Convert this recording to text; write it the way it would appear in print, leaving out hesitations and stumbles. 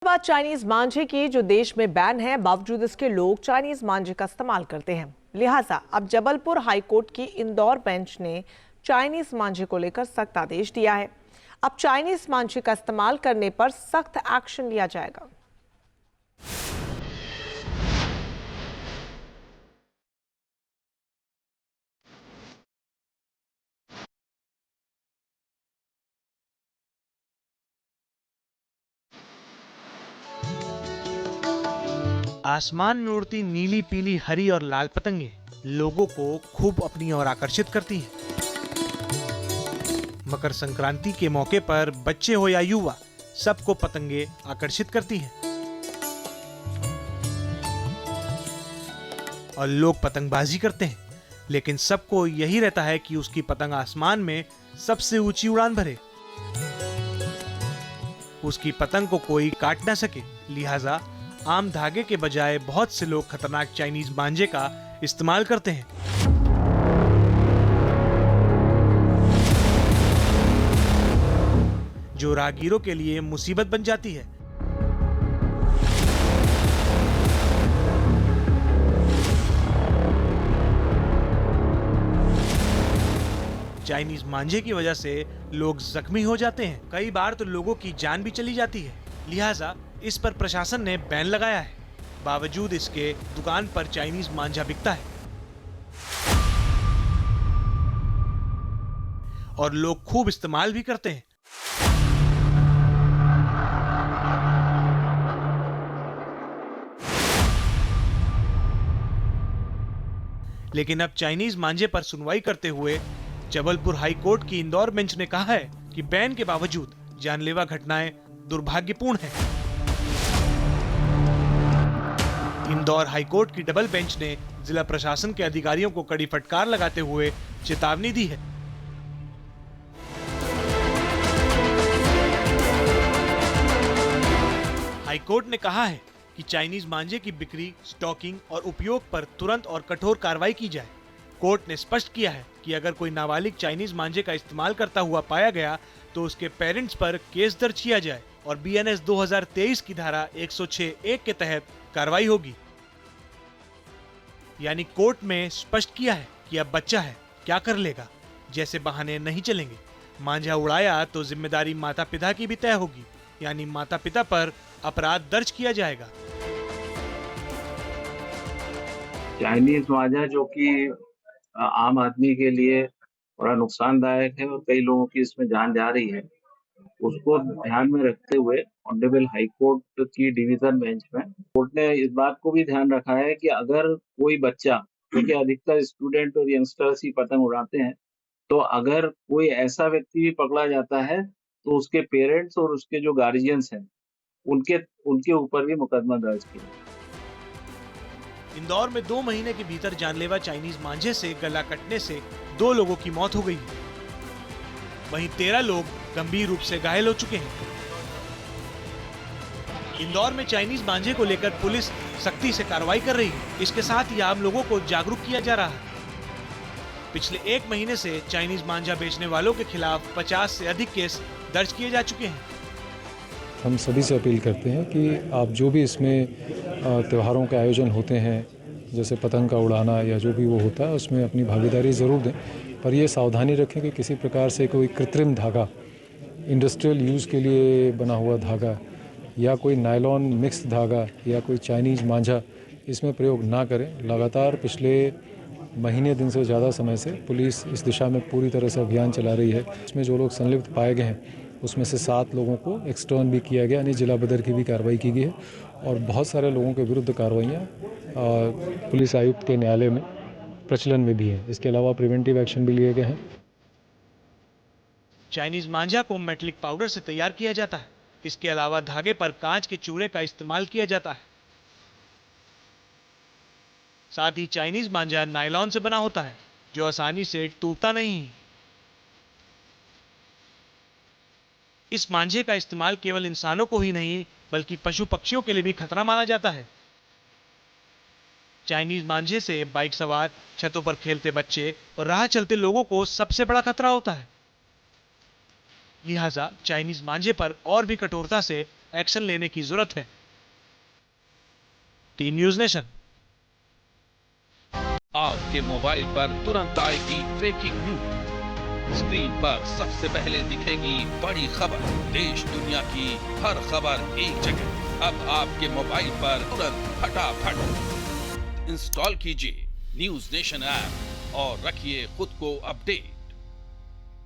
बात चाइनीज मांझे की, जो देश में बैन है, बावजूद इसके लोग चाइनीज मांझे का इस्तेमाल करते हैं। लिहाजा अब जबलपुर हाईकोर्ट की इंदौर बेंच ने चाइनीज मांझे को लेकर सख्त आदेश दिया है। अब चाइनीज मांझे का इस्तेमाल करने पर सख्त एक्शन लिया जाएगा। आसमान में उड़ती नीली, पीली, हरी और लाल पतंगे लोगों को खूब अपनी ओर आकर्षित करती हैं। मकर संक्रांति के मौके पर बच्चे हो या युवा, सबको पतंगे आकर्षित करती हैं। और लोग पतंगबाजी करते हैं, लेकिन सबको यही रहता है कि उसकी पतंग आसमान में सबसे ऊंची उड़ान भरे, उसकी पतंग को कोई काट ना सके। लिहाजा आम धागे के बजाय बहुत से लोग खतरनाक चाइनीज मांझे का इस्तेमाल करते हैं। जो राहगीरों के लिए मुसीबत बन जाती है। चाइनीज मांझे की वजह से लोग जख्मी हो जाते हैं, कई बार तो लोगों की जान भी चली जाती है। लिहाजा इस पर प्रशासन ने बैन लगाया है। बावजूद इसके दुकान पर चाइनीज मांझा बिकता है और लोग खूब इस्तेमाल भी करते हैं। लेकिन अब चाइनीज मांझे पर सुनवाई करते हुए जबलपुर हाई कोर्ट की इंदौर बेंच ने कहा है कि बैन के बावजूद जानलेवा घटनाएं दुर्भाग्यपूर्ण हैं। इंदौर हाईकोर्ट की डबल बेंच ने जिला प्रशासन के अधिकारियों को कड़ी फटकार लगाते हुए चेतावनी दी है। हाईकोर्ट ने कहा है कि चाइनीज मांझे की बिक्री, स्टॉकिंग और उपयोग पर तुरंत और कठोर कार्रवाई की जाए। कोर्ट ने स्पष्ट किया है कि अगर कोई नाबालिग चाइनीज मांझे का इस्तेमाल करता हुआ पाया गया तो उसके पेरेंट्स पर केस दर्ज किया जाए और बीएनएस 2023 की धारा 106(1) के तहत कार्रवाई होगी। यानी कोर्ट में स्पष्ट किया है कि अब बच्चा है, क्या कर लेगा जैसे बहाने नहीं चलेंगे। मांझा उड़ाया तो जिम्मेदारी माता पिता की भी तय होगी, यानी माता पिता पर अपराध दर्ज किया जाएगा। चाइनीज मांझा जो कि आम आदमी के लिए बड़ा नुकसानदायक है और कई लोगों की इसमें जान जा रही है, उसको ध्यान में रखते हुए ऑनरेबल हाई कोर्ट की डिवीजन बेंच में कोर्ट ने इस बात को भी ध्यान रखा है कि अगर कोई बच्चा, क्योंकि अधिकतर स्टूडेंट और यंगस्टर्स ही पतंग उड़ाते हैं, तो अगर कोई ऐसा व्यक्ति भी पकड़ा जाता है तो उसके पेरेंट्स और उसके जो गार्जियंस हैं उनके उनके ऊपर भी मुकदमा दर्ज किया। इंदौर में 2 महीने के भीतर जानलेवा चाइनीज मांझे से गला कटने से 2 लोगों की मौत हो गई है। वहीं 13 लोग गंभीर रूप से घायल हो चुके हैं। इंदौर में चाइनीज मांझे को लेकर पुलिस सख्ती से कार्रवाई कर रही है। इसके साथ ही आम लोगों को जागरूक किया जा रहा है। पिछले 1 महीने से चाइनीज मांझा बेचने वालों के खिलाफ 50 से अधिक केस दर्ज किए जा चुके हैं। हम सभी से अपील करते हैं कि आप जो भी इसमें त्योहारों के आयोजन होते हैं, जैसे पतंग का उड़ाना या जो भी वो होता है, उसमें अपनी भागीदारी ज़रूर दें, पर ये सावधानी रखें कि किसी प्रकार से कोई कृत्रिम धागा, इंडस्ट्रियल यूज़ के लिए बना हुआ धागा या कोई नायलॉन मिक्स धागा या कोई चाइनीज मांझा इसमें प्रयोग ना करें। लगातार पिछले महीने दिन से ज़्यादा समय से पुलिस इस दिशा में पूरी तरह से अभियान चला रही है। इसमें जो लोग संलिप्त पाए गए हैं उसमें से 7 लोगों को एक्सटर्न भी किया गया, यानी जिला बदर की भी कार्रवाई की गई है और बहुत सारे लोगों के विरुद्ध कार्रवाइयाँ पुलिस आयुक्त के न्यायालय में प्रचलन में भी है। इसके अलावा प्रिवेंटिव एक्शन भी लिए गए हैं। चाइनीज मांझा को मेटलिक पाउडर से तैयार किया जाता है। इसके अलावा धागे पर कांच के चूड़े का इस्तेमाल किया जाता है। साथ ही चाइनीज मांझा नायलॉन से बना होता है, जो आसानी से टूटता नहीं। इस मांझे का इस्तेमाल केवल इंसानों को ही नहीं बल्कि पशु पक्षियों के लिए भी खतरा माना जाता है। चाइनीज मांझे से बाइक सवार, छतों पर खेलते बच्चे और राह चलते लोगों को सबसे बड़ा खतरा होता है। लिहाजा चाइनीज मांझे पर और भी कठोरता से एक्शन लेने की जरूरत है। T news nation. आपके मोबाइल पर तुरंत आएगी ब्रेकिंग न्यूज। स्क्रीन पर सबसे पहले दिखेगी बड़ी खबर। देश दुनिया की हर खबर एक जगह। अब आपके मोबाइल पर तुरंत फटाफट इंस्टॉल कीजिए न्यूज नेशन ऐप और रखिए खुद को अपडेट।